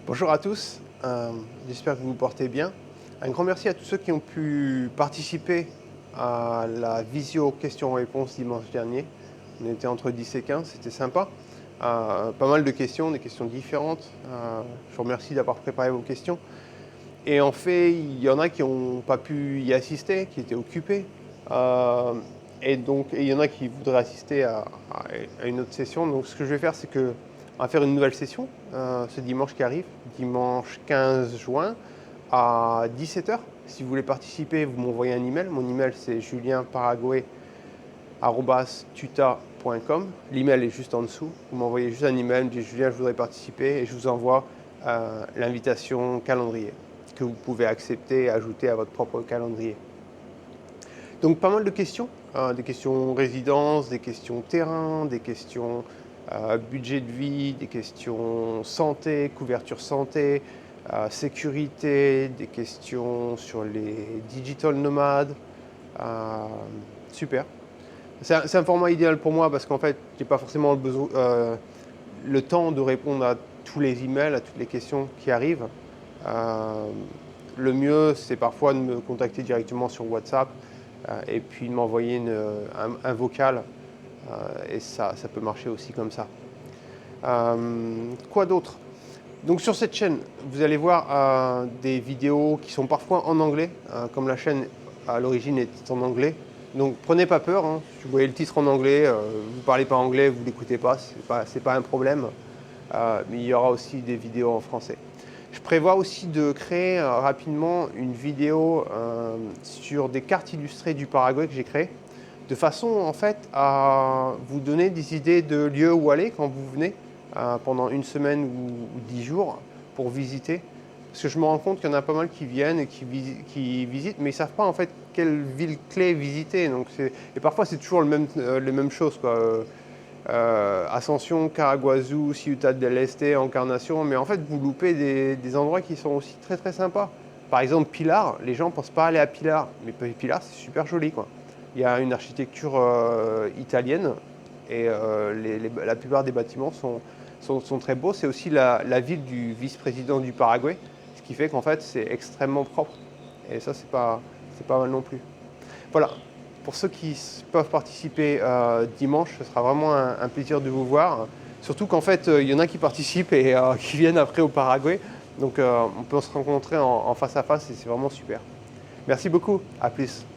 Bonjour à tous, j'espère que vous vous portez bien. Un grand merci à tous ceux qui ont pu participer à la visio questions-réponses dimanche dernier. On était entre 10 et 15, c'était sympa. Pas mal de questions, des questions différentes. Je vous remercie d'avoir préparé vos questions. Et en fait, il y en a qui n'ont pas pu y assister, qui étaient occupés. Et il y en a qui voudraient assister à une autre session. Donc ce que je vais faire, c'est que on va faire une nouvelle session ce dimanche qui arrive, dimanche 15 juin à 17 h. Si vous voulez participer, vous m'envoyez un email. Mon email, c'est julienparaguay@tuta.com. L'email est juste en dessous. Vous m'envoyez juste un email, me dites Julien, je voudrais participer et je vous envoie l'invitation calendrier que vous pouvez accepter et ajouter à votre propre calendrier. Donc pas mal de questions, des questions résidence, des questions terrain, des questions budget de vie, des questions santé, couverture santé, sécurité, des questions sur les digital nomades. Super. C'est un format idéal pour moi parce qu'en fait, je n'ai pas forcément le temps de répondre à tous les emails, à toutes les questions qui arrivent. Le mieux, c'est parfois de me contacter directement sur WhatsApp et puis de m'envoyer un vocal. Et ça peut marcher aussi comme ça. Quoi d'autre? Donc sur cette chaîne, vous allez voir des vidéos qui sont parfois en anglais, comme la chaîne à l'origine est en anglais. Donc prenez pas peur, hein. Si vous voyez le titre en anglais, vous ne parlez pas anglais, vous ne l'écoutez pas, c'est pas un problème. Mais il y aura aussi des vidéos en français. Je prévois aussi de créer rapidement une vidéo sur des cartes illustrées du Paraguay que j'ai créées, de façon en fait à vous donner des idées de lieux où aller quand vous venez pendant une semaine ou 10 jours pour visiter. Parce que je me rends compte qu'il y en a pas mal qui viennent et qui visitent, mais ils ne savent pas en fait quelle ville clé visiter. Donc et parfois c'est toujours les mêmes choses, quoi. Ascension, Caraguazú, Ciutat del Este, Encarnación, mais en fait vous loupez des endroits qui sont aussi très très sympas. Par exemple Pilar, les gens ne pensent pas aller à Pilar, mais Pilar c'est super joli, quoi. Il y a une architecture italienne et la plupart des bâtiments sont très beaux. C'est aussi la ville du vice-président du Paraguay, ce qui fait qu'en fait c'est extrêmement propre. Et ça c'est pas mal non plus. Voilà, pour ceux qui peuvent participer dimanche, ce sera vraiment un plaisir de vous voir. Surtout qu'en fait, il y en a qui participent et qui viennent après au Paraguay. Donc on peut se rencontrer en face à face et c'est vraiment super. Merci beaucoup, à plus.